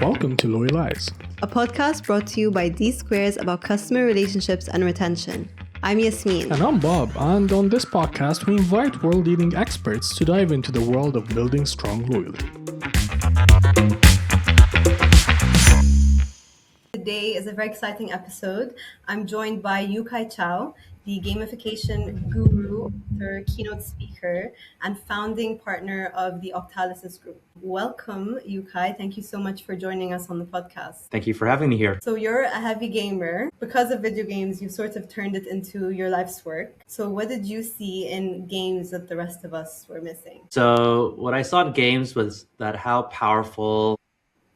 Welcome to Loyalize, a podcast brought to you by D Squares about customer relationships and retention. I'm Yasmin. and I'm Bob, and on this podcast we invite world-leading experts to dive into the world of building strong loyalty. Today is a very exciting episode. I'm joined by Chou, the gamification guru, author, keynote speaker, and founding partner of the Octalysis group. Welcome, Yukai. Thank you so much for joining us on the podcast. Thank you for having me here. So you're a heavy gamer. Because of video games, you've sort of turned it into your life's work. So what did you see in games that the rest of us were missing? So what I saw in games was that how powerful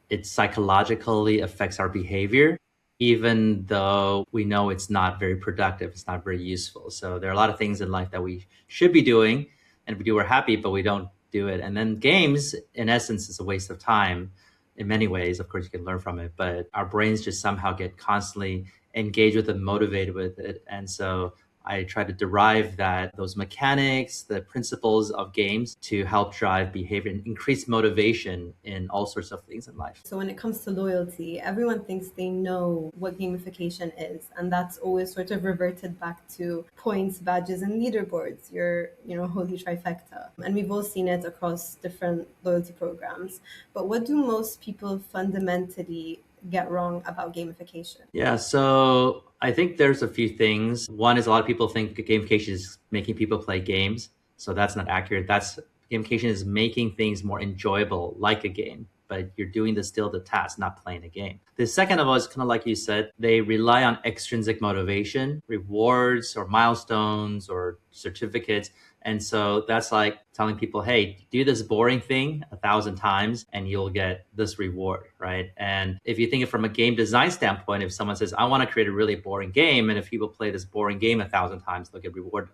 it psychologically affects our behavior, even though we know it's not very productive, it's not very useful. So there are a lot of things in life that we should be doing, and if we do, we're happy, but we don't do it. And then games, in essence, is a waste of time in many ways. Of course, you can learn from it, but our brains just somehow get constantly engaged with it, motivated with it. And so I try to derive those mechanics, the principles of games to help drive behavior and increase motivation in all sorts of things in life. So when it comes to loyalty, everyone thinks they know what gamification is, and that's always sort of reverted back to points, badges, and leaderboards, your holy trifecta. And we've all seen it across different loyalty programs. But what do most people fundamentally get wrong about gamification? Yeah, so I think there's a few things. One is a lot of people think gamification is making people play games. So that's not accurate. Gamification is making things more enjoyable like a game, but you're doing the task, not playing a game. The second of all is kind of like you said, they rely on extrinsic motivation, rewards or milestones or certificates. And so that's like telling people, hey, do this boring thing 1,000 times and you'll get this reward, right? And if you think it from a game design standpoint, if someone says, I want to create a really boring game, and if people play this boring game 1,000 times, they'll get rewarded.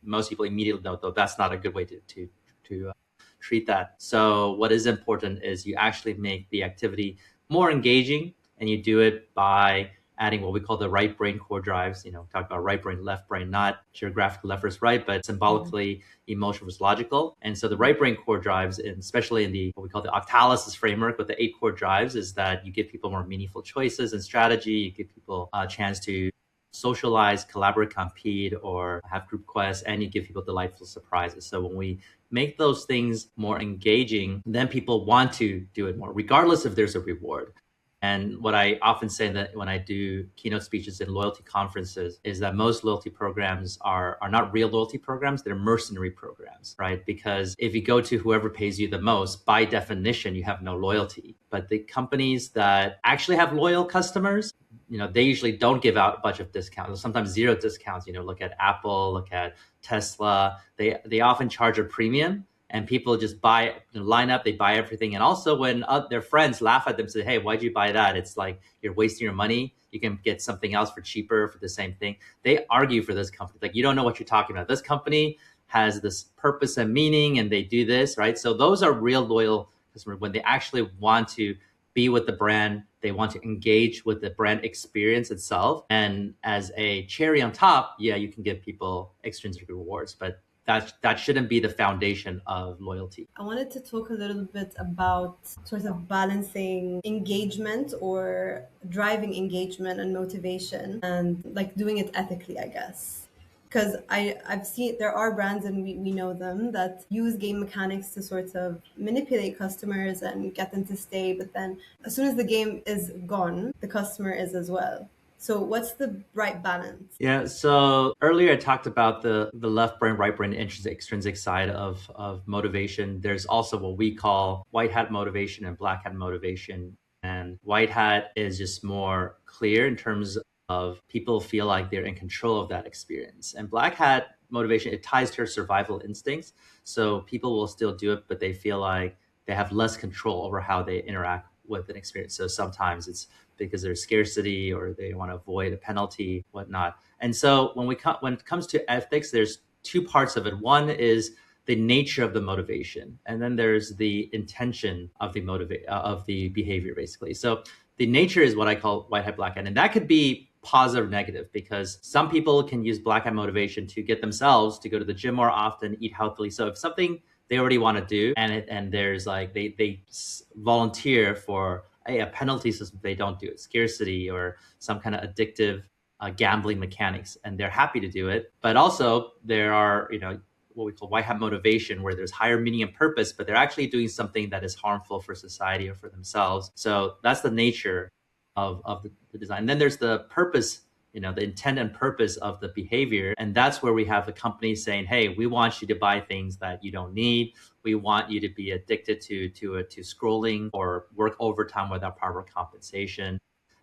Most people immediately know, though, that's not a good way to treat that. So what is important is you actually make the activity more engaging, and you do it by adding what we call the right brain core drives. Talk about right brain, left brain, not geographical left versus right, but symbolically emotional versus logical. And so the right brain core drives, and especially in what we call the Octalysis Framework with the 8 core drives, is that you give people more meaningful choices and strategy. You give people a chance to socialize, collaborate, compete, or have group quests, and you give people delightful surprises. So when we make those things more engaging, then people want to do it more, regardless if there's a reward. And what I often say that when I do keynote speeches in loyalty conferences is that most loyalty programs are not real loyalty programs, they're mercenary programs, right? Because if you go to whoever pays you the most, by definition, you have no loyalty. But the companies that actually have loyal customers, they usually don't give out a bunch of discounts, sometimes zero discounts. Look at Apple, look at Tesla. They often charge a premium. And people just line up, they buy everything. And also when their friends laugh at them and say, hey, why'd you buy that? It's like, you're wasting your money. You can get something else for cheaper for the same thing. They argue for this company. Like, you don't know what you're talking about. This company has this purpose and meaning, and they do this, right? So those are real loyal customers when they actually want to be with the brand. They want to engage with the brand experience itself. And as a cherry on top, yeah, you can give people extrinsic rewards, but that shouldn't be the foundation of loyalty. I wanted to talk a little bit about sort of balancing engagement or driving engagement and motivation and like doing it ethically, I guess. Because I've seen there are brands, and we know them, that use game mechanics to sort of manipulate customers and get them to stay. But then as soon as the game is gone, the customer is as well. So what's the right balance? Yeah, so earlier I talked about the left brain, right brain, extrinsic side of motivation. There's also what we call white hat motivation and black hat motivation. And white hat is just more clear in terms of people feel like they're in control of that experience. And black hat motivation, it ties to your survival instincts. So people will still do it, but they feel like they have less control over how they interact with an experience. So sometimes it's because there's scarcity or they want to avoid a penalty, whatnot. And so when it comes to ethics, there's 2 parts of it. One is the nature of the motivation, and then there's the intention of the behavior, basically. So the nature is what I call white hat, black hat, and that could be positive or negative, because some people can use black hat motivation to get themselves to go to the gym more often, eat healthily. So if something they already want to do, and there's like they volunteer for a penalty system if they don't do it, scarcity or some kind of addictive gambling mechanics, and they're happy to do it. But also there are, what we call white hat motivation, where there's higher meaning and purpose, but they're actually doing something that is harmful for society or for themselves. So that's the nature of the design. And then there's the purpose, the intent and purpose of the behavior. And that's where we have the company saying, hey, we want you to buy things that you don't need. We want you to be addicted to scrolling or work overtime without proper compensation.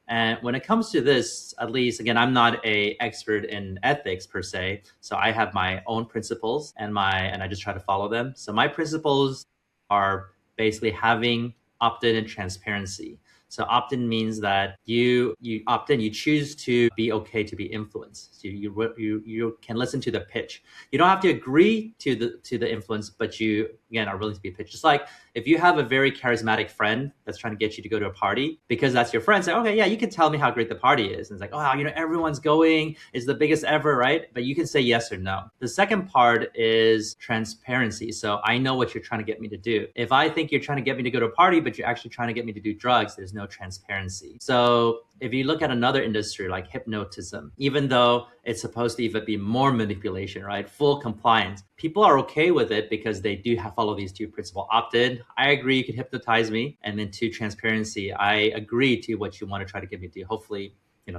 And when it comes to this, at least, again, I'm not an expert in ethics per se. So I have my own principles and I just try to follow them. So my principles are basically having opt-in and transparency. So opt-in means that you opt in, you choose to be okay to be influenced. So you can listen to the pitch. You don't have to agree to the influence, but you, again, are willing to be pitched. Just like if you have a very charismatic friend that's trying to get you to go to a party, because that's your friend, say, okay, yeah, you can tell me how great the party is. And it's like, oh, everyone's going, it's the biggest ever, right? But you can say yes or no. The second part is transparency. So I know what you're trying to get me to do. If I think you're trying to get me to go to a party, but you're actually trying to get me to do drugs, there's no transparency. So if you look at another industry like hypnotism, even though it's supposed to even be more manipulation, right? Full compliance, people are okay with it because they do follow these two principles. Opt-in, I agree, you can hypnotize me. And then two, transparency, I agree to what you want to try to get me to. Hopefully,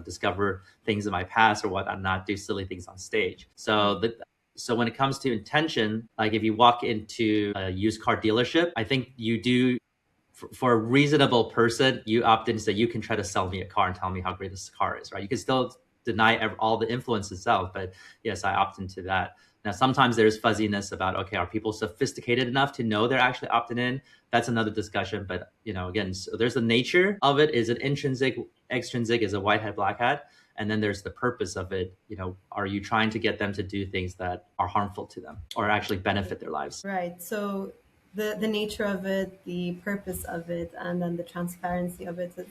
discover things in my past or whatnot, not do silly things on stage. So when it comes to intention, like if you walk into a used car dealership, I think you do, for a reasonable person, you opt in to say, you can try to sell me a car and tell me how great this car is, right? You can still deny all the influence itself, but yes, I opt into that. Now, sometimes there's fuzziness about, okay, are people sophisticated enough to know they're actually opting in? That's another discussion. But, again, so there's the nature of it. Is it intrinsic, extrinsic? Is it white hat, black hat? And then there's the purpose of it. Are you trying to get them to do things that are harmful to them or actually benefit their lives? Right. So the nature of it, the purpose of it, and then the transparency of it is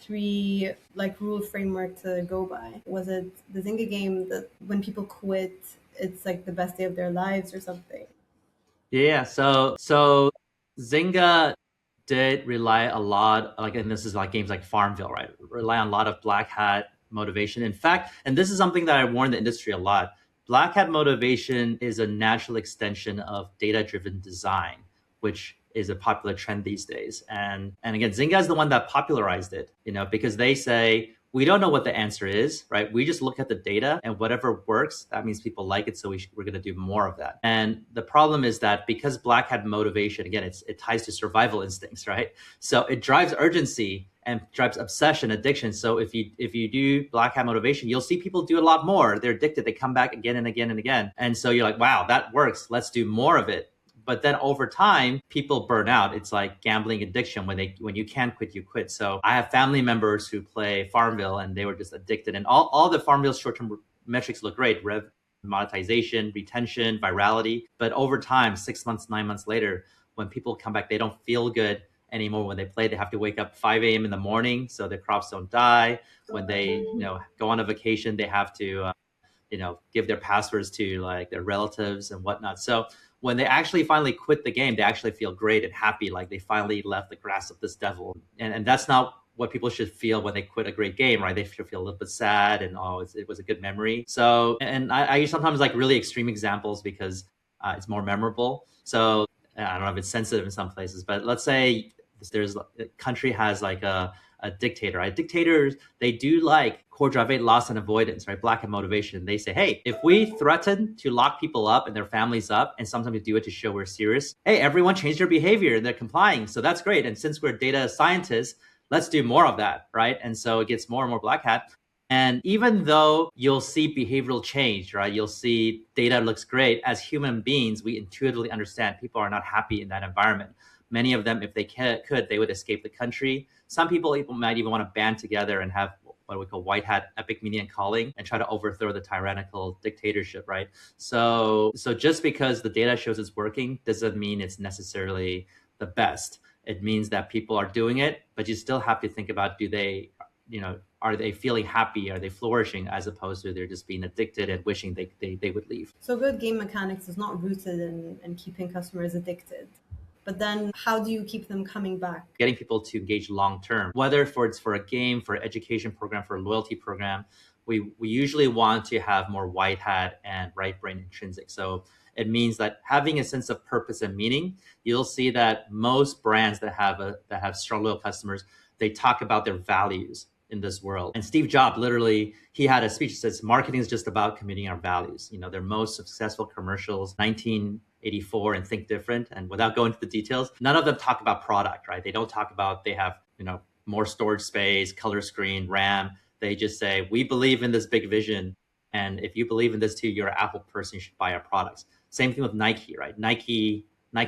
three rule framework to go by. Was it the Zynga game that when people quit, it's like the best day of their lives or something? Yeah. So Zynga did rely a lot, and this is like games like Farmville, right? Rely on a lot of black hat motivation. In fact, and this is something that I warn the industry a lot, black hat motivation is a natural extension of data-driven design, which is a popular trend these days. And again, Zynga is the one that popularized it, because they say, we don't know what the answer is, right? We just look at the data and whatever works, that means people like it. So we're going to do more of that. And the problem is that because black hat motivation, again, it ties to survival instincts, right? So it drives urgency and drives obsession, addiction. So if you do black hat motivation, you'll see people do a lot more. They're addicted. They come back again and again and again. And so you're like, wow, that works. Let's do more of it. But then over time, people burn out. It's like gambling addiction. When you can't quit, you quit. So I have family members who play Farmville and they were just addicted. And all the Farmville short-term metrics look great. Monetization, retention, virality. But over time, 6 months, 9 months later, when people come back, they don't feel good anymore. When they play, they have to wake up 5 a.m. in the morning so their crops don't die. When they go on a vacation, they have to give their passwords to their relatives and whatnot. So when they actually finally quit the game, they actually feel great and happy, like they finally left the grasp of this devil. And that's not what people should feel when they quit a great game, right? They should feel a little bit sad and, it was a good memory. So, and I use sometimes really extreme examples because it's more memorable. So I don't know if it's sensitive in some places, but let's say there's a country has a dictator, right? Dictators, they do like court-driven loss and avoidance, right? Black hat motivation. They say, hey, if we threaten to lock people up and their families up, and sometimes we do it to show we're serious, hey, everyone changed their behavior and they're complying. So that's great. And since we're data scientists, let's do more of that, right? And so it gets more and more black hat. And even though you'll see behavioral change, right? You'll see data looks great. As human beings, we intuitively understand people are not happy in that environment. Many of them, if they could, they would escape the country. Some people might even want to band together and have what we call white hat epic meaning and calling and try to overthrow the tyrannical dictatorship, right? So just because the data shows it's working doesn't mean it's necessarily the best. It means that people are doing it, but you still have to think about, are they feeling happy? Are they flourishing, as opposed to they're just being addicted and wishing they would leave? So good game mechanics is not rooted in keeping customers addicted. But then how do you keep them coming back? Getting people to engage long term, whether it's for a game, for an education program, for a loyalty program, we usually want to have more white hat and right brain intrinsic. So it means that having a sense of purpose and meaning, you'll see that most brands that have strong loyal customers, they talk about their values in this world. And Steve Jobs, literally, he had a speech that says, marketing is just about communicating our values. You know, their most successful commercials, 1984 and Think Different. And without going into the details, none of them talk about product, right? They don't talk about, they have, more storage space, color screen, RAM. They just say, we believe in this big vision. And if you believe in this too, you're an Apple person, you should buy our products. Same thing with Nike, right? Nike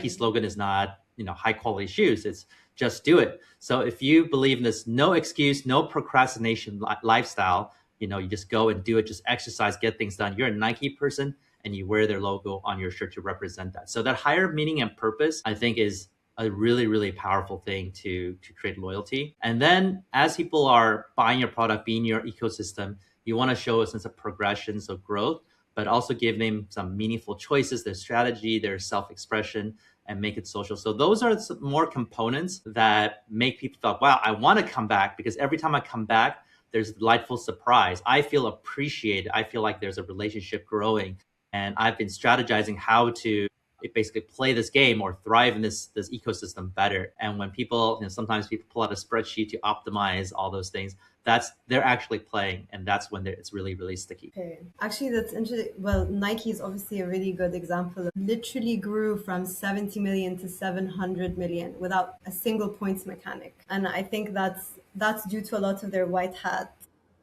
slogan is not, high quality shoes. It's just do it. So if you believe in this no excuse, no procrastination lifestyle, you just go and do it, just exercise, get things done. You're a Nike person and you wear their logo on your shirt to represent that. So that higher meaning and purpose, I think, is a really, really powerful thing to create loyalty. And then as people are buying your product, being your ecosystem, you want to show a sense of progression, so growth, but also give them some meaningful choices, their strategy, their self-expression, and make it social. So those are some more components that make people feel, wow, I want to come back, because every time I come back, there's a delightful surprise. I feel appreciated. I feel like there's a relationship growing. And I've been strategizing how to basically play this game or thrive in this ecosystem better. And when people, sometimes people pull out a spreadsheet to optimize all those things, they're actually playing, and that's when it's really, really sticky. Okay. Actually, that's interesting. Well, Nike is obviously a really good example. Literally grew from 70 million to 700 million without a single points mechanic. And I think that's due to a lot of their white hat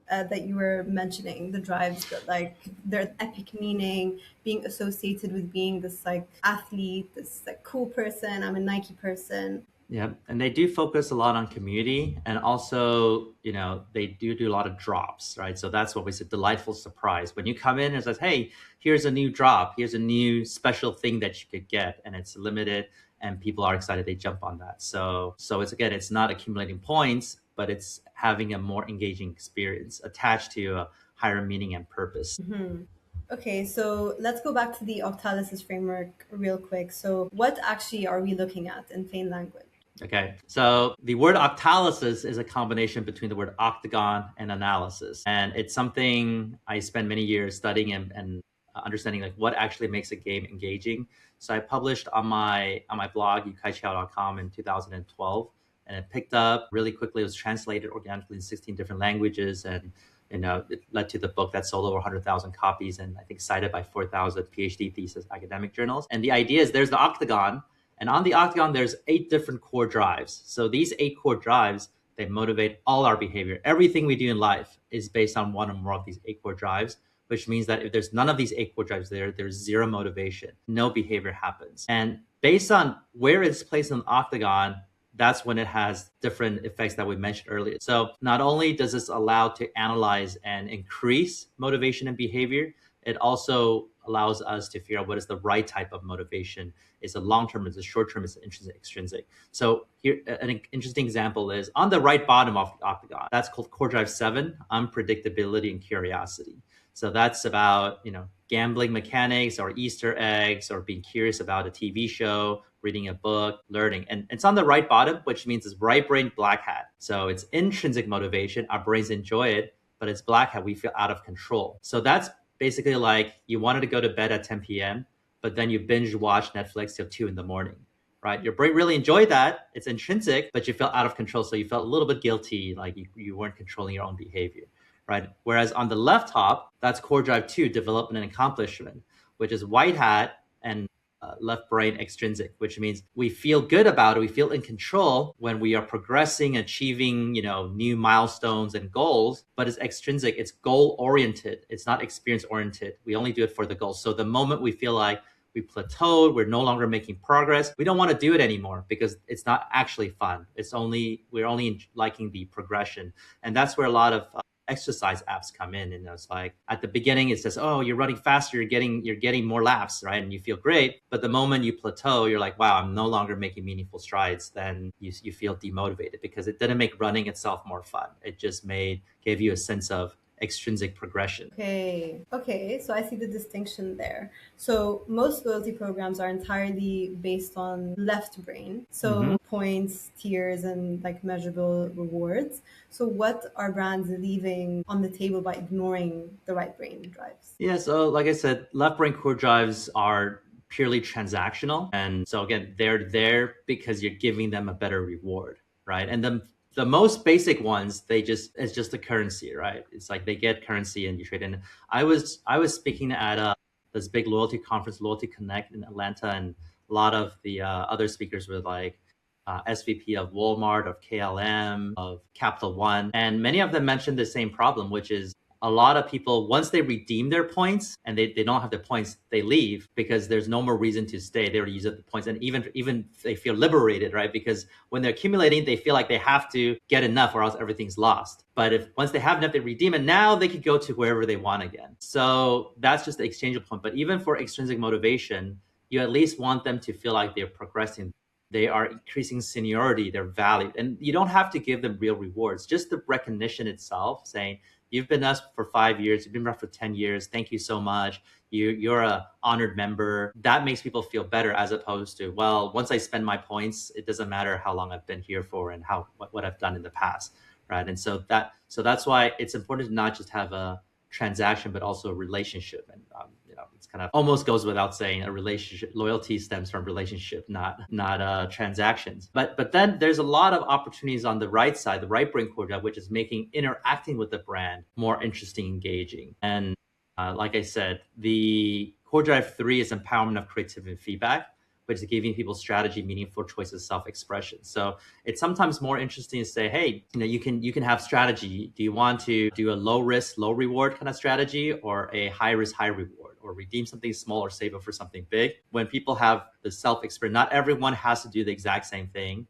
that you were mentioning, the drives, that like their epic meaning, being associated with being this like athlete, this like cool person. I'm a Nike person. Yeah, and they do focus a lot on community, and also, they do a lot of drops, right? So that's what we say, delightful surprise. When you come in and says, hey, here's a new drop, here's a new special thing that you could get, and it's limited, and people are excited, they jump on that. So it's not accumulating points, but it's having a more engaging experience attached to a higher meaning and purpose. Mm-hmm. Okay, so let's go back to the Octalysis framework real quick. So what actually are we looking at in plain language? Okay, so the word octalysis is a combination between the word octagon and analysis. And it's something I spent many years studying and understanding, like, what actually makes a game engaging. So I published on my blog, yukaiqiao.com, in 2012, and it picked up really quickly. It was translated organically in 16 different languages, and it led to the book that sold over 100,000 copies and I think cited by 4,000 PhD thesis academic journals. And the idea is there's the octagon, and on the octagon, there's 8 different core drives. So these 8 core drives, they motivate all our behavior. Everything we do in life is based on one or more of these 8 core drives, which means that if there's none of these 8 core drives there's zero motivation. No behavior happens. And based on where it's placed on the octagon, that's when it has different effects that we mentioned earlier. So not only does this allow to analyze and increase motivation and behavior, it also allows us to figure out what is the right type of motivation. Is it long-term, is it short-term, is it intrinsic, extrinsic? So here, an interesting example is on the right bottom of the octagon. That's called core drive 7, unpredictability and curiosity. So that's about, gambling mechanics or Easter eggs or being curious about a TV show, reading a book, learning. And it's on the right bottom, which means it's right brain, black hat. So it's intrinsic motivation. Our brains enjoy it, but it's black hat. We feel out of control. So that's basically like you wanted to go to bed at 10 p.m., but then you binge watch Netflix till 2 a.m, right? Your brain really enjoyed that. It's intrinsic, but you felt out of control. So you felt a little bit guilty, like you weren't controlling your own behavior, right? Whereas on the left top, that's core drive 2, development and accomplishment, which is white hat and left brain extrinsic, which means we feel good about it. We feel in control when we are progressing, achieving, new milestones and goals, but it's extrinsic. It's goal oriented. It's not experience oriented. We only do it for the goal. So the moment we feel like we plateaued, we're no longer making progress, we don't want to do it anymore because it's not actually fun. We're only liking the progression. And that's where a lot of exercise apps come in, and it's like at the beginning it says, oh, you're running faster, you're getting more laps, right? And you feel great. But the moment you plateau, you're like, wow, I'm no longer making meaningful strides. Then you feel demotivated because it didn't make running itself more fun. It just gave you a sense of extrinsic progression. Okay, so I see the distinction there. So most loyalty programs are entirely based on left brain, so points, tiers, and like measurable rewards. So what are brands leaving on the table by ignoring the right brain drives? Yeah, so like I said, left brain core drives are purely transactional. And so again, they're there because you're giving them a better reward, right? And the most basic ones, it's just a currency, right? It's like they get currency and you trade in. I was speaking at this big loyalty conference, Loyalty Connect in Atlanta, and a lot of the other speakers were like SVP of Walmart, of KLM, of Capital One, and many of them mentioned the same problem, which is a lot of people, once they redeem their points and they don't have the points, they leave because there's no more reason to stay. They already use up the points, and even they feel liberated, right? Because when they're accumulating, they feel like they have to get enough or else everything's lost. But if once they have enough, they redeem it. Now they could go to wherever they want again. So that's just the exchangeable point. But even for extrinsic motivation, you at least want them to feel like they're progressing. They are increasing seniority, they're valued. And you don't have to give them real rewards. Just the recognition itself, saying, you've been us for 5 years, you've been with us for 10 years, thank you so much. You're a honored member. That makes people feel better, as opposed to, well, once I spend my points, it doesn't matter how long I've been here for and what I've done in the past, right? And so that's why it's important to not just have a transaction, but also a relationship. And it's kind of almost goes without saying, a relationship, loyalty stems from relationship, not transactions. But then there's a lot of opportunities on the right side, the right brain core drive, which is making interacting with the brand more interesting, engaging. And like I said, the core drive 3 is empowerment of creativity and feedback, which is giving people strategy, meaningful choices, self-expression. So it's sometimes more interesting to say, hey, you can have strategy. Do you want to do a low risk, low reward kind of strategy, or a high risk, high reward, or redeem something small or save up for something big? When people have the self-expression, not everyone has to do the exact same thing.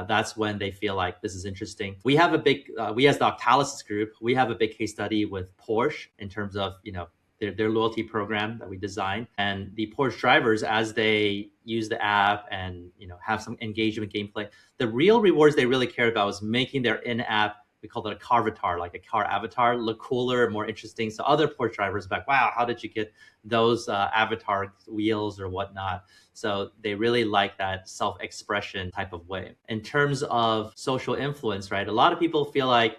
That's when they feel like this is interesting. We have we as the Octalysis group, we have a big case study with Porsche in terms of, their loyalty program that we designed. And the Porsche drivers, as they use the app and have some engagement gameplay, the real rewards they really cared about was making their in-app, we call it a carvatar, like a car avatar, look cooler, more interesting. So other Porsche drivers are like, wow, how did you get those avatar wheels or whatnot? So they really like that self-expression type of way. In terms of social influence, right? A lot of people feel like,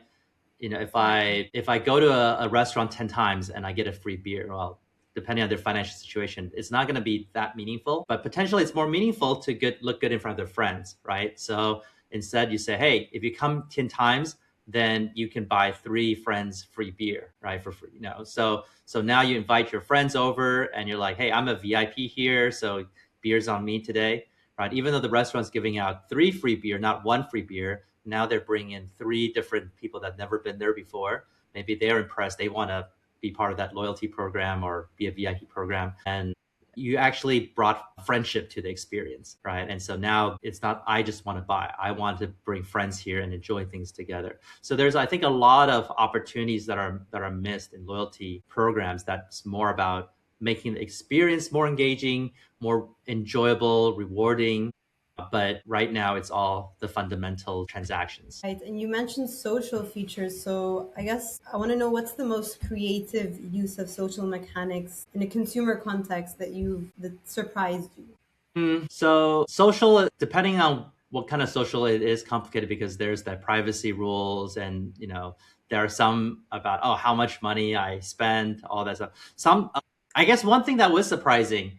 if I go to a restaurant 10 times and I get a free beer, well, depending on their financial situation, it's not going to be that meaningful, but potentially it's more meaningful to look good in front of their friends, right? So instead you say, hey, if you come 10 times, then you can buy 3 friends free beer, right? For free, So now you invite your friends over and you're like, hey, I'm a VIP here, so beer's on me today, right? Even though the restaurant's giving out 3 free beer, not 1 free beer, now they're bringing in 3 different people that have never been there before. Maybe they're impressed. They want to be part of that loyalty program or be a VIP program. And you actually brought friendship to the experience, right? And so now it's not, I just want to buy. I want to bring friends here and enjoy things together. So there's, I think, a lot of opportunities that are missed in loyalty programs. That's more about making the experience more engaging, more enjoyable, rewarding. But right now, it's all the fundamental transactions. Right, and you mentioned social features. So I guess I want to know, what's the most creative use of social mechanics in a consumer context that surprised you? So social, depending on what kind of social it is, complicated because there's that privacy rules, and there are some about how much money I spend, all that stuff. I guess one thing that was surprising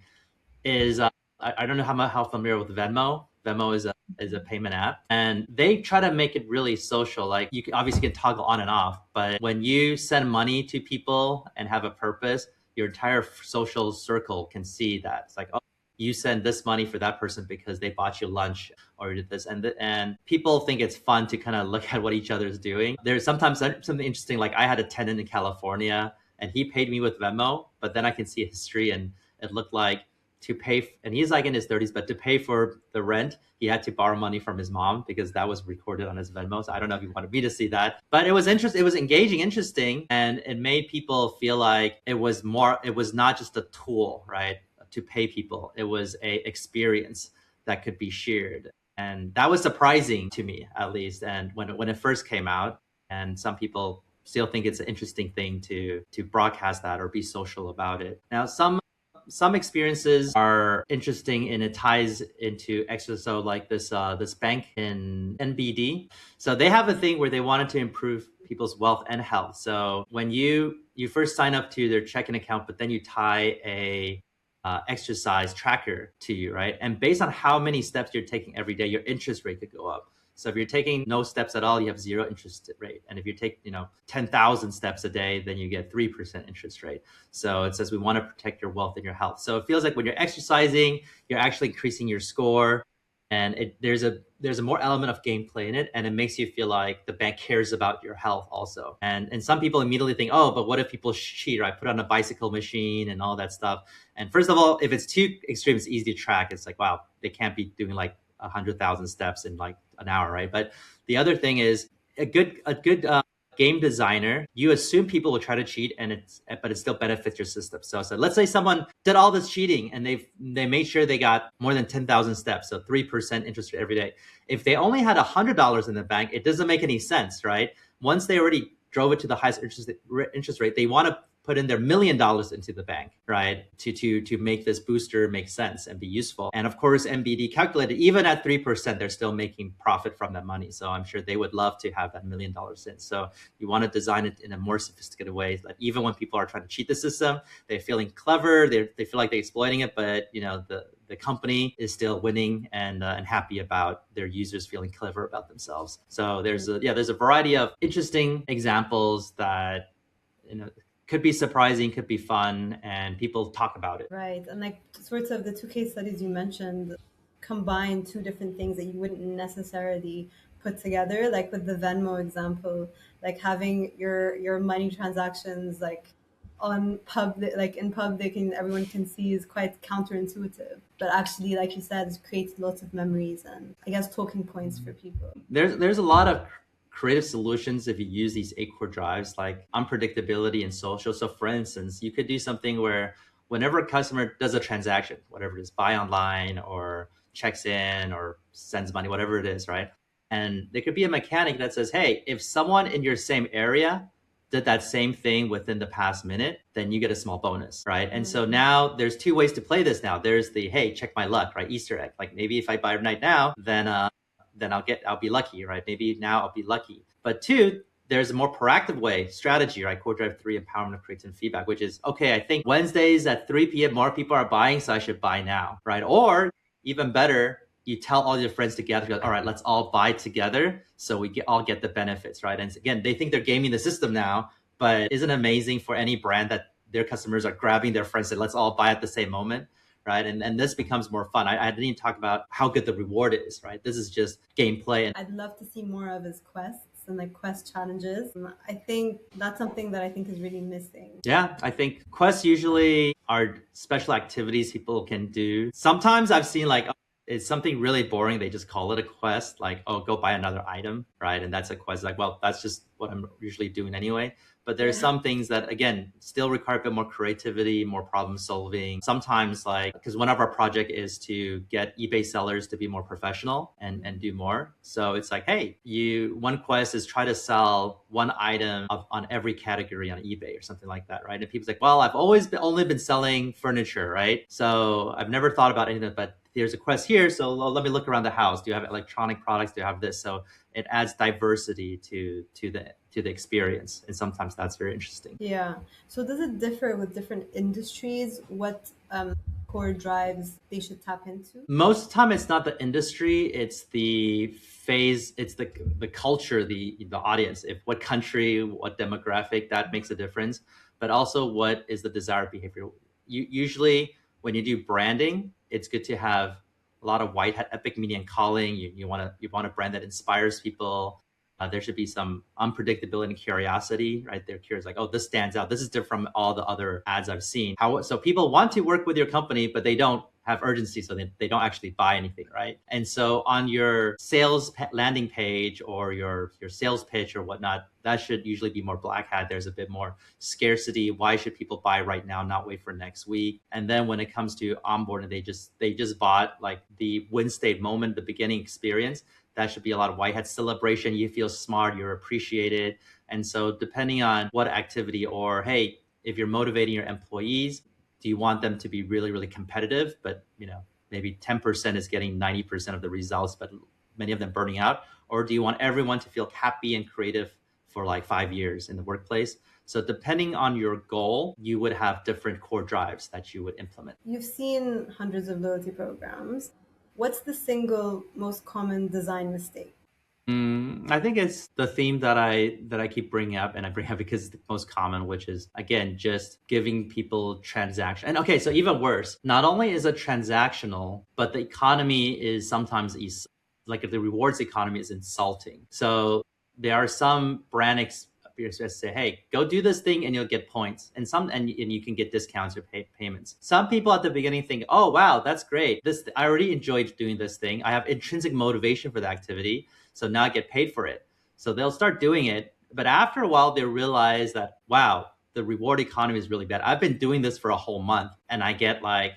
is I don't know how familiar with Venmo. Venmo is a payment app, and they try to make it really social. Like, you obviously can toggle on and off, but when you send money to people and have a purpose, your entire social circle can see that. It's like, oh, you send this money for that person because they bought you lunch or did this, and people think it's fun to kind of look at what each other's doing. There's sometimes something interesting. Like, I had a tenant in California, and he paid me with Venmo, but then I can see history, and it looked like, to pay, and he's like in his 30s, but to pay for the rent, he had to borrow money from his mom because that was recorded on his Venmo. So I don't know if you wanted me to see that, but it was interesting. It was engaging, interesting, and it made people feel like it was not just a tool, right, to pay people. It was a experience that could be shared. And that was surprising to me, at least. And when it first came out, and some people still think it's an interesting thing to broadcast that or be social about it. Now, some experiences are interesting and it ties into extra. So like this bank in NBD. So they have a thing where they wanted to improve people's wealth and health. So when you first sign up to their checking account, but then you tie a exercise tracker to you, right? And based on how many steps you're taking every day, your interest rate could go up. So if you're taking no steps at all, you have 0 interest rate. And if you take, 10,000 steps a day, then you get 3% interest rate. So it says we want to protect your wealth and your health. So it feels like when you're exercising, you're actually increasing your score. And there's a more element of gameplay in it, and it makes you feel like the bank cares about your health also. And some people immediately think, oh, but what if people cheat, right? Put on a bicycle machine and all that stuff. And first of all, if it's too extreme, it's easy to track. It's like, wow, they can't be doing like 100,000 steps in like an hour, right? But the other thing is a good game designer, you assume people will try to cheat, but it still benefits your system. So let's say someone did all this cheating and they made sure they got more than 10,000 steps, so 3% interest rate every day. If they only had $100 in the bank, it doesn't make any sense, right? Once they already drove it to the highest interest rate, they want to put in their $1 million into the bank, right? To make this booster make sense and be useful. And of course, MBD calculated, even at 3%, they're still making profit from that money. So I'm sure they would love to have that $1 million in. So you want to design it in a more sophisticated way that even when people are trying to cheat the system, they're feeling clever, they feel like they're exploiting it, but the company is still winning and happy about their users feeling clever about themselves. So there's a variety of interesting examples that could be surprising, could be fun, and people talk about it. Right. And like sorts of the 2 case studies you mentioned combine 2 different things that you wouldn't necessarily put together. Like with the Venmo example, like having your money transactions like on public, like in public and everyone can see, is quite counterintuitive. But actually, like you said, it creates lots of memories and I guess talking points for people. There's a lot of creative solutions if you use these 8 core drives, like unpredictability and social. So for instance, you could do something where whenever a customer does a transaction, whatever it is, buy online or checks in or sends money, whatever it is, right? And there could be a mechanic that says, hey, if someone in your same area did that same thing within the past minute, then you get a small bonus, right? And so now there's 2 ways to play this now. There's the, hey, check my luck, right? Easter egg. Like maybe if I buy right now, then I'll be lucky, right? Maybe now I'll be lucky. But 2, there's a more proactive way, strategy, right? Core drive 3, empowerment of creativity and feedback, which is, okay, I think Wednesdays at 3 p.m. more people are buying, so I should buy now, right? Or even better, you tell all your friends together, all right, let's all buy together so we all get the benefits, right? And again, they think they're gaming the system now, but isn't it amazing for any brand that their customers are grabbing their friends and let's all buy at the same moment? Right. And this becomes more fun. I didn't even talk about how good the reward is, right? This is just gameplay. And I'd love to see more of his quests and like quest challenges. I think that's something that I think is really missing. Yeah, I think quests usually are special activities people can do. Sometimes I've seen like, it's something really boring. They just call it a quest, like, oh, go buy another item, right? And that's a quest. Like, well, that's just what I'm usually doing anyway. But there's some things that, again, still require a bit more creativity, more problem solving. Sometimes like, because one of our project is to get eBay sellers to be more professional and do more. So it's like, hey, one quest is try to sell one item on every category on eBay or something like that, right? And people's like, well, I've only been selling furniture, right? So I've never thought about anything, but there's a quest here. So let me look around the house. Do you have electronic products? Do you have this? So it adds diversity to the experience. And sometimes that's very interesting. Yeah. So does it differ with different industries? What core drives they should tap into? Most of the time, it's not the industry. It's the phase. It's the culture, the audience. If what country, what demographic, that makes a difference. But also what is the desired behavior. Usually when you do branding, it's good to have a lot of white hat epic meaning and calling. You want a brand that inspires people. There should be some unpredictability and curiosity, right? They're curious, like, oh, this stands out. This is different from all the other ads I've seen. So people want to work with your company, but they don't have urgency, so they don't actually buy anything, right? And so on your sales landing page or your sales pitch or whatnot, that should usually be more black hat. There's a bit more scarcity. Why should people buy right now, not wait for next week? And then when it comes to onboarding, they just bought like the win state moment, the beginning experience. That should be a lot of white hat celebration. You feel smart, you're appreciated. And so depending on what activity, or hey, if you're motivating your employees, do you want them to be really, really competitive, but maybe 10% is getting 90% of the results, but many of them burning out? Or do you want everyone to feel happy and creative for like 5 years in the workplace? So depending on your goal, you would have different core drives that you would implement. You've seen hundreds of loyalty programs. What's the single most common design mistake? I think it's the theme that I keep bringing up, and I bring up because it's the most common, which is, again, just giving people transaction. And okay, so even worse, not only is it transactional, but the economy is sometimes like the rewards economy is insulting. So there are some brand experiences say, hey, go do this thing and you'll get points, and you can get discounts or payments. Some people at the beginning think, oh wow, that's great. I already enjoyed doing this thing. I have intrinsic motivation for the activity. So now I get paid for it. So they'll start doing it. But after a while, they realize that, wow, the reward economy is really bad. I've been doing this for a whole month and I get like,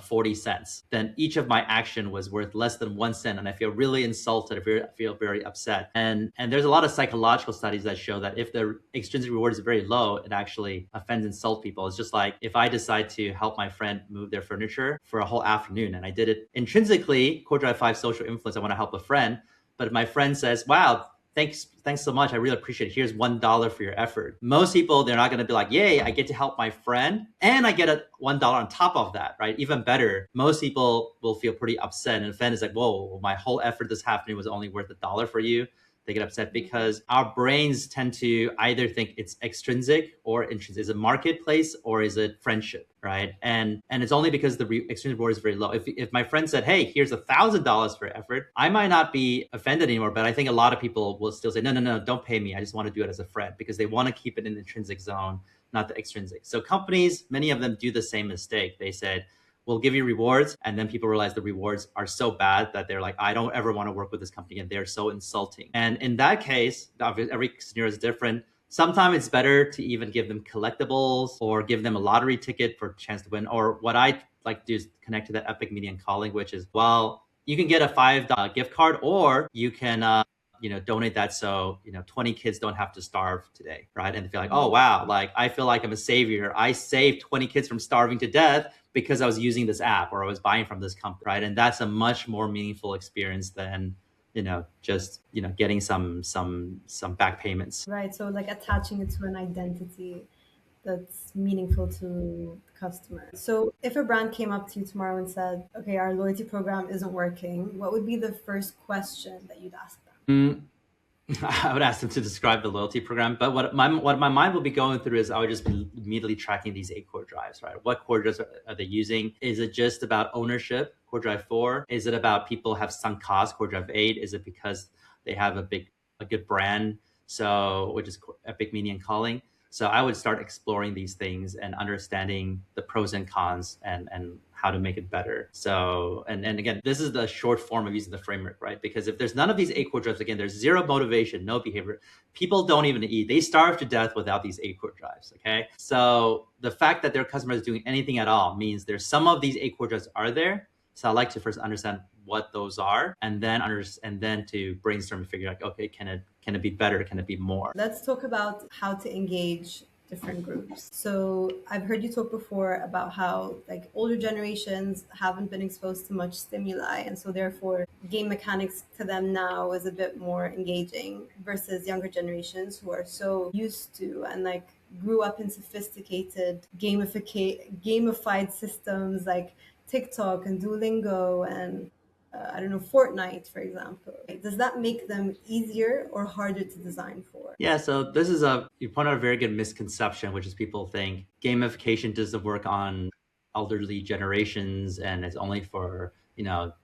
40 cents. Then each of my action was worth less than 1 cent. And I feel really insulted. I feel very upset. And there's a lot of psychological studies that show that if the extrinsic reward is very low, it actually offends and insults people. It's just like if I decide to help my friend move their furniture for a whole afternoon and I did it intrinsically, core drive 5 social influence, I want to help a friend. But if my friend says, wow, thanks so much, I really appreciate it, here's $1 for your effort. Most people, they're not going to be like, yay, I get to help my friend and I get a $1 on top of that, right? Even better, most people will feel pretty upset and offended. It's like, whoa, my whole effort this afternoon was only worth $1 for you. They get upset because our brains tend to either think it's extrinsic or intrinsic. Is it marketplace or is it friendship, right? And it's only because the extrinsic reward is very low. If my friend said, hey, here's $1,000 for effort, I might not be offended anymore, but I think a lot of people will still say, no, don't pay me. I just want to do it as a friend, because they want to keep it in the intrinsic zone, not the extrinsic. So companies, many of them do the same mistake. They said, we'll give you rewards. And then people realize the rewards are so bad that they're like, I don't ever want to work with this company. And they're so insulting. And in that case, every scenario is different. Sometimes it's better to even give them collectibles or give them a lottery ticket for a chance to win. Or what I like to do is connect to that epic media and calling, which is, well, you can get a $5 gift card, or you can donate that so 20 kids don't have to starve today, right? And they feel like, oh wow, like I feel like I'm a savior. I saved 20 kids from starving to death because I was using this app or I was buying from this company, right? And that's a much more meaningful experience than just getting some back payments. Right. So like attaching it to an identity that's meaningful to the customer. So if a brand came up to you tomorrow and said, okay, our loyalty program isn't working, what would be the first question that you'd ask them? I would ask them to describe the loyalty program, but what my mind will be going through is I would just be immediately tracking these 8 core drives, right? What core drives are they using? Is it just about ownership, core drive 4? Is it about people have sunk costs, core drive 8? Is it because they have a good brand, so which is epic media and calling? So I would start exploring these things and understanding the pros and cons and how to make it better. So, and again, this is the short form of using the framework, right? Because if there's none of these 8 core drives, again, there's zero motivation, no behavior. People don't even eat. They starve to death without these 8 core drives, okay? So the fact that their customer is doing anything at all means there's some of these 8 core drives are there. So I like to first understand what those are, and then to brainstorm and figure out, okay, can it be better? Can it be more? Let's talk about how to engage different groups. So I've heard you talk before about how like older generations haven't been exposed to much stimuli, and so therefore game mechanics to them now is a bit more engaging versus younger generations who are so used to and like grew up in sophisticated gamified systems like TikTok and Duolingo and Fortnite, for example. Does that make them easier or harder to design for? Yeah, so you point out a very good misconception, which is people think gamification doesn't work on elderly generations and it's only for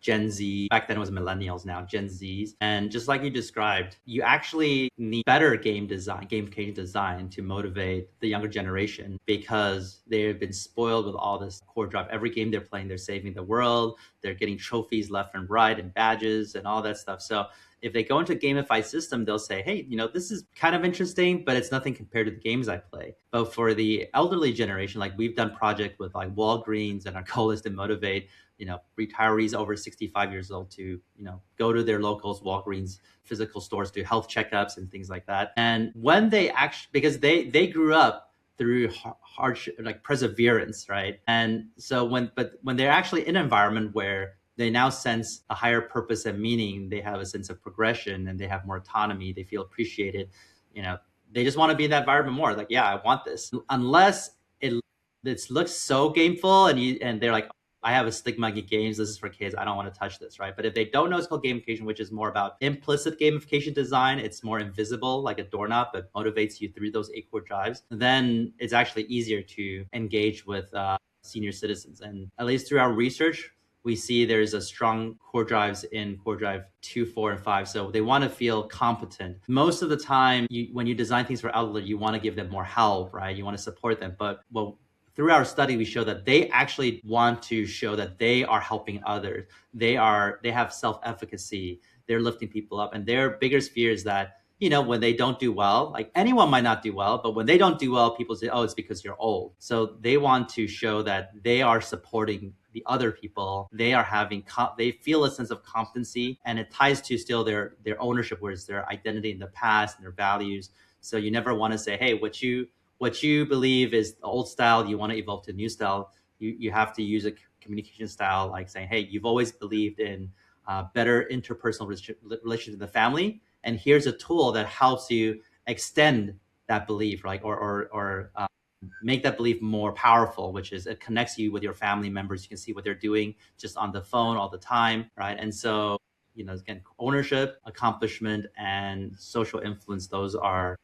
Gen Z. Back then it was millennials, now Gen Zs. And just like you described, you actually need better gamification design to motivate the younger generation, because they've been spoiled with all this core drive. Every game they're playing, they're saving the world. They're getting trophies left and right and badges and all that stuff. So if they go into a gamified system, they'll say, hey, this is kind of interesting, but it's nothing compared to the games I play. But for the elderly generation, like we've done project with like Walgreens, and our goal is to motivate retirees over 65 years old to, go to their locals, Walgreens, physical stores, do health checkups and things like that. And when they actually, because they grew up through hardship, like perseverance, right? And so when they're actually in an environment where they now sense a higher purpose and meaning, they have a sense of progression and they have more autonomy, they feel appreciated, they just want to be in that environment more. Like, yeah, I want this. Unless it looks so gameful and they're like, I have a stigma against games. This is for kids. I don't want to touch this, right? But if they don't know, it's called gamification, which is more about implicit gamification design. It's more invisible, like a doorknob, but motivates you through those 8 core drives. Then it's actually easier to engage with senior citizens. And at least through our research, we see there's a strong core drives in core drive 2, 4, and 5. So they want to feel competent. Most of the time, when you design things for elderly, you want to give them more help, right? You want to support them. But through our study, we show that they actually want to show that they are helping others. They have self-efficacy. They're lifting people up. And their biggest fear is that, when they don't do well, like anyone might not do well, but when they don't do well, people say, oh, it's because you're old. So they want to show that they are supporting the other people. They are they feel a sense of competency, and it ties to still their ownership, whereas their identity in the past and their values. So you never want to say, hey, what you believe is the old style, you want to evolve to a new style. You have to use a communication style like saying, hey, you've always believed in better interpersonal relations in the family, and here's a tool that helps you extend that belief, like or make that belief more powerful, which is it connects you with your family members. You can see what they're doing just on the phone all the time, right? And so, again, ownership, accomplishment, and social influence, those are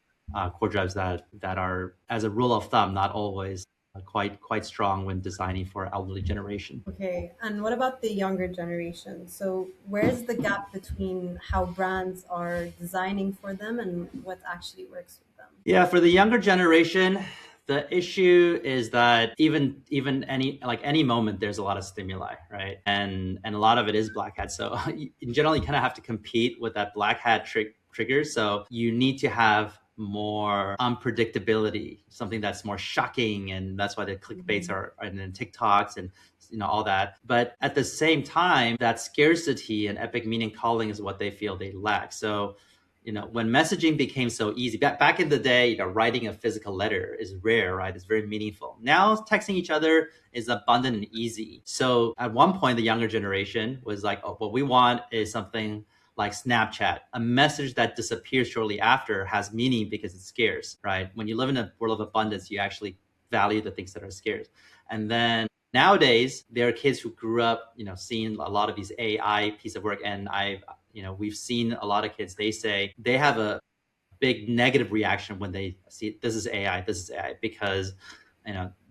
core drives that are, as a rule of thumb, not always quite strong when designing for elderly generation. Okay, and what about the younger generation? So where's the gap between how brands are designing for them and what actually works with them? Yeah, for the younger generation, the issue is that even any moment, there's a lot of stimuli, right? And a lot of it is black hat. So in general, you kind of have to compete with that black hat trigger. So you need to have more unpredictability, something that's more shocking, and that's why the clickbaits are and then TikToks and all that. But at the same time, that scarcity and epic meaning calling is what they feel they lack. So when messaging became so easy, back in the day, writing a physical letter is rare, right? It's very meaningful. Now texting each other is abundant and easy. So at one point, the younger generation was like, oh, what we want is something like Snapchat. A message that disappears shortly after has meaning because it's scarce, right? When you live in a world of abundance, you actually value the things that are scarce. And then nowadays, there are kids who grew up, seeing a lot of these AI piece of work. And we've seen a lot of kids, they say they have a big negative reaction when they see this is AI, because,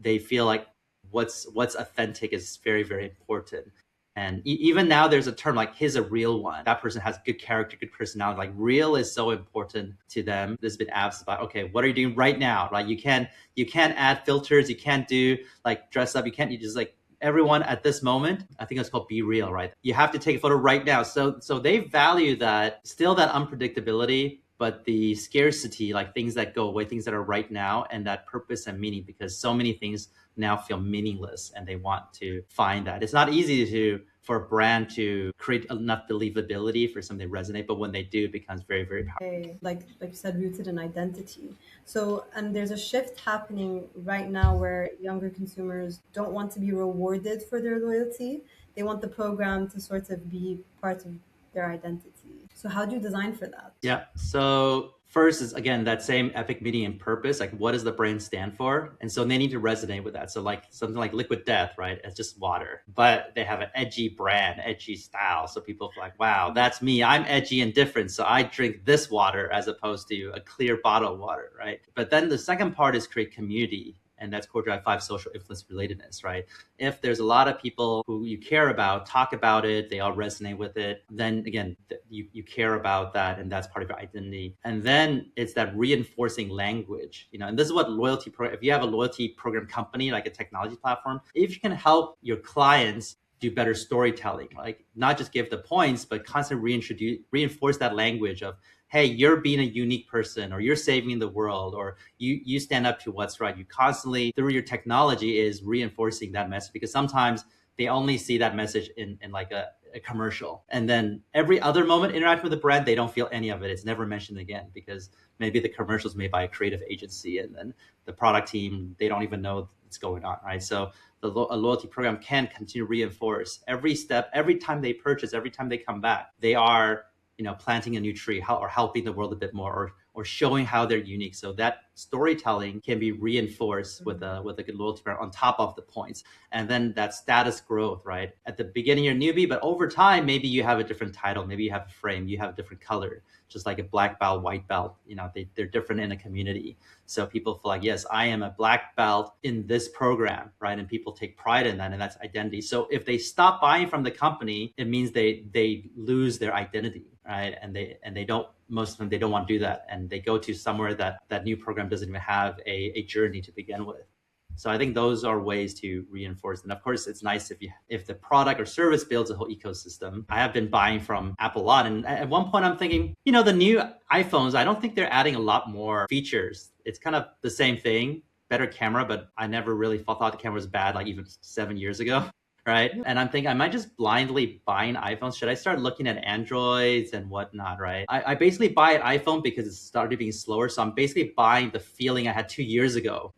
they feel like what's authentic is very, very important. And even now there's a term like, here's a real one. That person has good character, good personality. Like real is so important to them. There's been apps about, okay, what are you doing right now? Right? You can't add filters. You can't do like dress up. You just like everyone at this moment. I think it's called Be Real, right? You have to take a photo right now. So they value that, still that unpredictability, but the scarcity, like things that go away, things that are right now, and that purpose and meaning, because so many things now feel meaningless and they want to find that. It's not easy for a brand to create enough believability for something to resonate, but when they do, it becomes very, very powerful. Okay. Like you said, rooted in identity. So, and there's a shift happening right now where younger consumers don't want to be rewarded for their loyalty. They want the program to sort of be part of their identity. So how do you design for that? Yeah. So first is, again, that same epic meaning and purpose. Like, what does the brand stand for? And so they need to resonate with that. So like something like Liquid Death, right? It's just water, but they have an edgy brand, edgy style. So people feel like, wow, that's me. I'm edgy and different. So I drink this water as opposed to a clear bottle of water, right? But then the second part is create community. And that's core drive 5, social influence relatedness, right? If there's a lot of people who you care about, talk about it, they all resonate with it, then again, you care about that, and that's part of your identity. And then it's that reinforcing language, and this is what if you have a loyalty program company, like a technology platform, if you can help your clients do better storytelling, like not just give the points, but constantly reinforce that language of, hey, you're being a unique person, or you're saving the world, or you stand up to what's right. You constantly, through your technology, is reinforcing that message, because sometimes they only see that message in like a commercial. And then every other moment interacting with the brand, they don't feel any of it. It's never mentioned again because maybe the commercial's made by a creative agency and then the product team, they don't even know what's going on, right? So a loyalty program can continue to reinforce every step, every time they purchase, every time they come back, they are, planting a new tree or helping the world a bit more or showing how they're unique. So that storytelling can be reinforced with a good loyalty program on top of the points. And then that status growth, right? At the beginning, you're a newbie, but over time, maybe you have a different title, maybe you have a frame, you have a different color, just like a black belt, white belt, they're different in a community. So people feel like, yes, I am a black belt in this program, right? And people take pride in that, and that's identity. So if they stop buying from the company, it means they lose their identity, right? And they don't, most of them, they don't want to do that. And they go to somewhere that new program doesn't even have a journey to begin with. So I think those are ways to reinforce. And of course, it's nice if the product or service builds a whole ecosystem. I have been buying from Apple a lot. And at one point I'm thinking, the new iPhones, I don't think they're adding a lot more features. It's kind of the same thing, better camera, but I never really thought the camera was bad, like even 7 years ago. Right. And I'm thinking, am I just blindly buying iPhones? Should I start looking at Androids and whatnot? Right. I basically buy an iPhone because it started being slower. So I'm basically buying the feeling I had 2 years ago,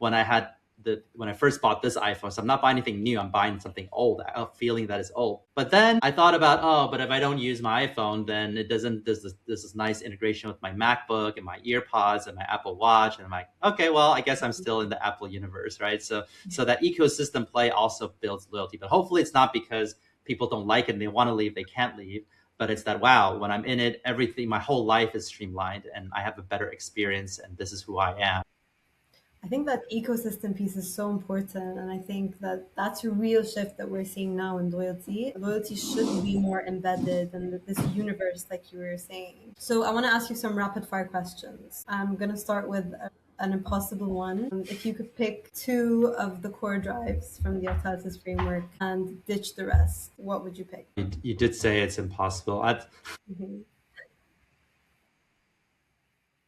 when I first bought this iPhone. So I'm not buying anything new. I'm buying something old, a feeling that is old. But then I thought about, but if I don't use my iPhone, then it doesn't, there's this nice integration with my MacBook and my EarPods and my Apple Watch. And I'm like, okay, well, I guess I'm still in the Apple universe, right? So that ecosystem play also builds loyalty. But hopefully it's not because people don't like it and they want to leave, they can't leave. But it's that, wow, when I'm in it, everything, my whole life is streamlined and I have a better experience and this is who I am. I think that ecosystem piece is so important. And I think that that's a real shift that we're seeing now in loyalty. Loyalty should be more embedded in this universe, like you were saying. So I want to ask you some rapid fire questions. I'm going to start with an impossible one. If you could pick 2 of the core drives from the Octalysis framework and ditch the rest, what would you pick? You did say it's impossible.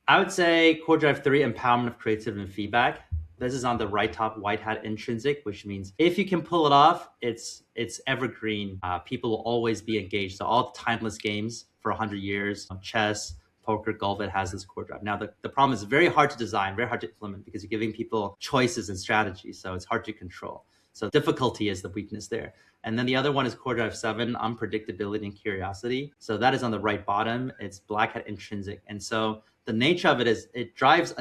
I would say Core Drive 3, empowerment of creativity and feedback. This is on the right top, white hat intrinsic, which means if you can pull it off, it's evergreen. People will always be engaged. So all the timeless games for 100 years, chess, poker, golf, it has this core drive. Now, the problem is very hard to design, very hard to implement because you're giving people choices and strategies. So it's hard to control. So difficulty is the weakness there. And then the other one is Core Drive 7, unpredictability and curiosity. So that is on the right bottom. It's black hat intrinsic. And so the nature of it is it drives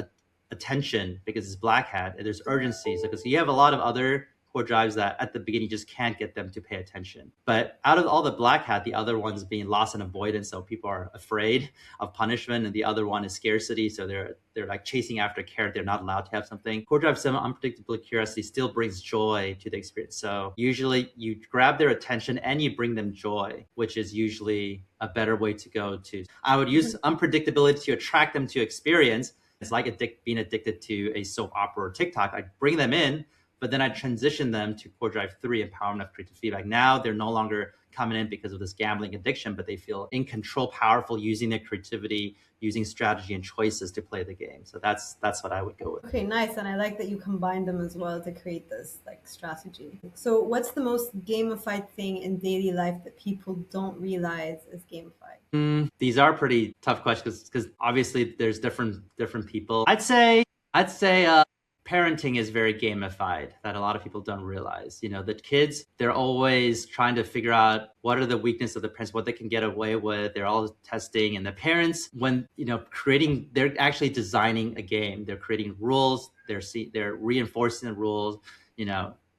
attention because it's black hat and there's urgency. So because you have a lot of other core drives that at the beginning you just can't get them to pay attention. But out of all the black hat, the other one's being loss and avoidance. So people are afraid of punishment. And the other one is scarcity. So they're like chasing after a carrot. They're not allowed to have something. Core Drive 7, unpredictability, curiosity still brings joy to the experience. So usually you grab their attention and you bring them joy, which is usually a better way to go to. I would use unpredictability to attract them to experience. It's like being addicted to a soap opera or TikTok. I bring them in, but then I transition them to Core Drive 3, empowerment of creative feedback. Now they're no longer coming in because of this gambling addiction, but they feel in control, powerful, using their creativity, using strategy and choices to play the game. So that's what I would go with. Okay, nice. And I like that you combine them as well to create this like strategy. So what's the most gamified thing in daily life that people don't realize is gamified? These are pretty tough questions because obviously there's different people. I'd say parenting is very gamified that a lot of people don't realize. The kids, they're always trying to figure out what are the weaknesses of the parents, what they can get away with. They're all testing. And the parents, when, creating, they're actually designing a game. They're creating rules. They're reinforcing the rules.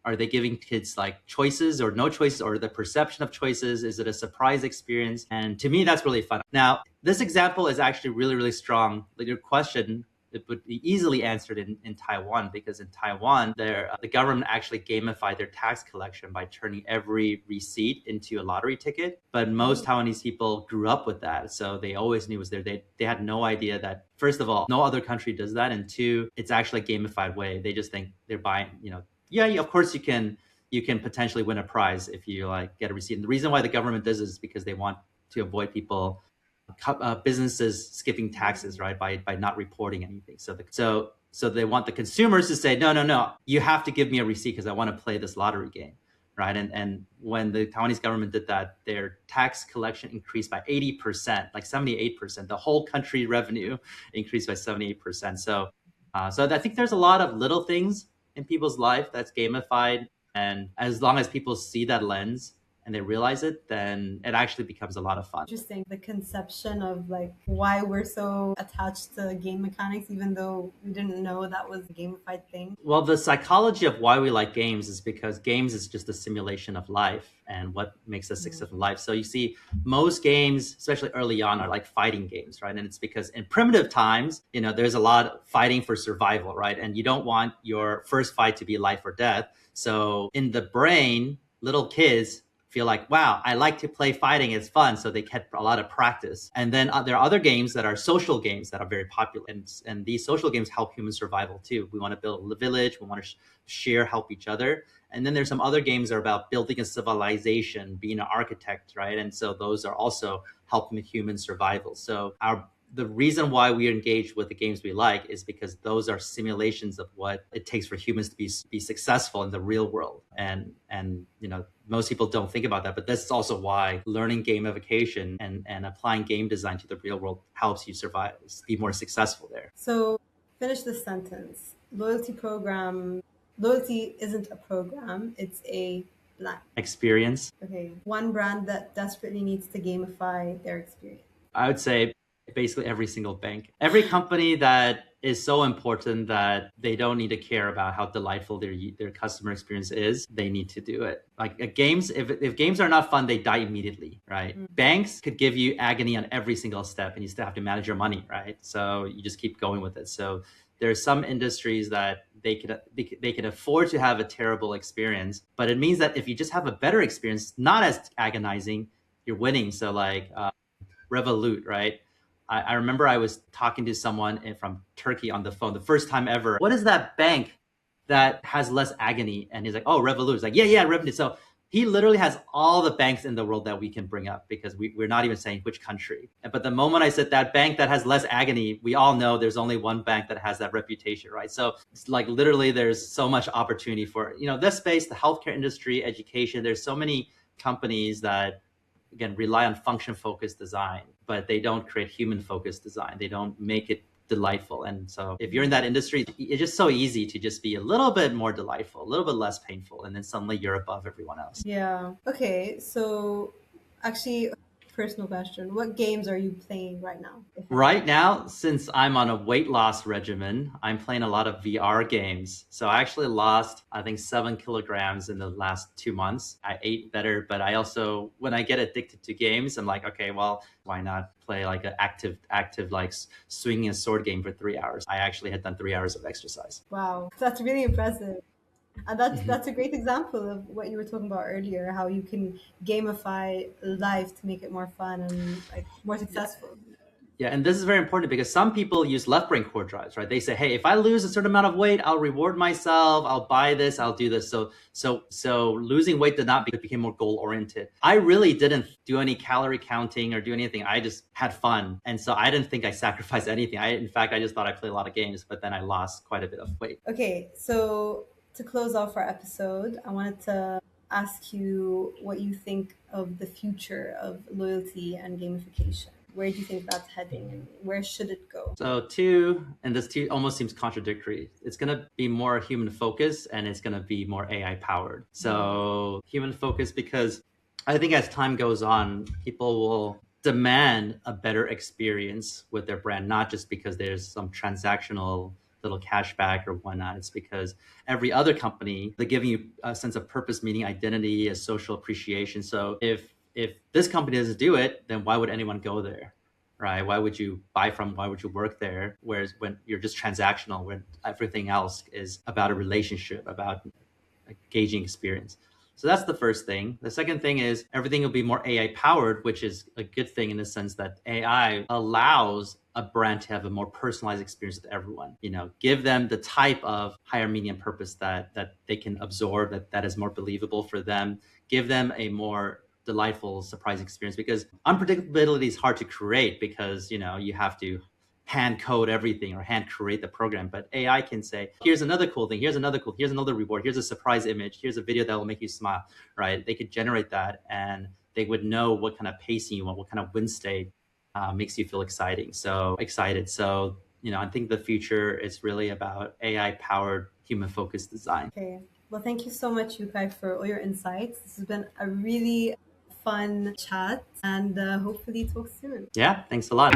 Are they giving kids like choices or no choices or the perception of choices? Is it a surprise experience? And to me, that's really fun. Now, this example is actually really, really strong. Like your question, it would be easily answered in Taiwan because in Taiwan, the government actually gamified their tax collection by turning every receipt into a lottery ticket. But most Taiwanese people grew up with that. So they always knew it was there. They had no idea that, first of all, no other country does that. And 2, it's actually a gamified way. They just think they're buying, yeah, of course you can potentially win a prize if you like get a receipt. And the reason why the government does this is because they want to avoid businesses skipping taxes, right, by not reporting anything. So they want the consumers to say, no, you have to give me a receipt because I want to play this lottery game. right? And when the Taiwanese government did that, their tax collection increased by 80%, like 78%. The whole country revenue increased by 78%. So I think there's a lot of little things in people's life that's gamified, and as long as people see that lens and they realize it, then it actually becomes a lot of fun. Interesting, the conception of like why we're so attached to game mechanics, even though we didn't know that was a gamified thing. Well, the psychology of why we like games is because games is just a simulation of life and what makes us successful in life. So you see, most games, especially early on, are like fighting games, right? And it's because in primitive times, there's a lot of fighting for survival, right? And you don't want your first fight to be life or death. So in the brain, little kids feel like, wow, I like to play fighting, it's fun. So they get a lot of practice. And then there are other games that are social games that are very popular. And these social games help human survival too. We want to build a village, we want to share, help each other. And then there's some other games that are about building a civilization, being an architect, right? And so those are also helping human survival. So the reason why we engage with the games we like is because those are simulations of what it takes for humans to be successful in the real world. And most people don't think about that, but that's also why learning gamification and applying game design to the real world helps you survive, be more successful there. So finish this sentence. Loyalty isn't a program, it's a blank. Experience. Okay. One brand that desperately needs to gamify their experience. I would say basically every single bank. Every company that is so important that they don't need to care about how delightful their customer experience is, they need to do it. Like games, if games are not fun, they die immediately, right? Banks could give you agony on every single step and you still have to manage your money, right? So you just keep going with it. So there are some industries that they can afford to have a terrible experience, but it means that if you just have a better experience, not as agonizing, you're winning. So like Revolut, right? I remember I was talking to someone from Turkey on the phone, the first time ever. What is that bank that has less agony? And he's like, oh, Revolut. He's like, yeah, Revolut. So he literally has all the banks in the world that we can bring up because we're not even saying which country. But the moment I said that bank that has less agony, we all know there's only one bank that has that reputation, right? So it's like literally there's so much opportunity for, this space, the healthcare industry, education. There's so many companies that, again, rely on function-focused design, but they don't create human-focused design. They don't make it delightful. And so if you're in that industry, it's just so easy to just be a little bit more delightful, a little bit less painful, and then suddenly you're above everyone else. Yeah. Okay. So actually, personal question. What games are you playing right now? Right now, since I'm on a weight loss regimen, I'm playing a lot of VR games. So I actually lost, I think, 7 kilograms in the last 2 months. I ate better, but I also, when I get addicted to games, I'm like, okay, well, why not play like an active like swinging a sword game for 3 hours? I actually had done 3 hours of exercise. Wow, that's really impressive. And that's a great example of what you were talking about earlier, how you can gamify life to make it more fun and like more successful. Yeah, and this is very important because some people use left brain core drives, right? They say, hey, if I lose a certain amount of weight, I'll reward myself, I'll buy this, I'll do this. So losing weight did not become more goal oriented. I really didn't do any calorie counting or do anything. I just had fun. And so I didn't think I sacrificed anything. In fact, I just thought I played a lot of games, but then I lost quite a bit of weight. Okay, so to close off our episode, I wanted to ask you what you think of the future of loyalty and gamification. Where do you think that's heading and where should it go? So this almost seems contradictory. It's going to be more human focused and it's going to be more AI powered. So human focused because I think as time goes on, people will demand a better experience with their brand, not just because there's some transactional little cashback or whatnot. It's because every other company, they're giving you a sense of purpose, meaning identity, a social appreciation. So if this company doesn't do it, then why would anyone go there, right? Why would you buy from, why would you work there? Whereas when you're just transactional, when everything else is about a relationship, about engaging experience. So that's the first thing. The second thing is everything will be more AI powered, which is a good thing in the sense that AI allows a brand to have a more personalized experience with everyone. Give them the type of higher meaning and purpose that they can absorb, that is more believable for them. Give them a more delightful, surprising experience because unpredictability is hard to create because, you have to hand code everything or hand create the program. But AI can say, here's another cool thing, here's another reward, here's a surprise image, here's a video that will make you smile, right? They could generate that, and they would know what kind of pacing you want, what kind of win state makes you feel excited. So, I think the future is really about AI-powered human-focused design. Okay. Well, thank you so much, Yukai, for all your insights. This has been a really fun chat, and hopefully talk soon. Yeah, thanks a lot.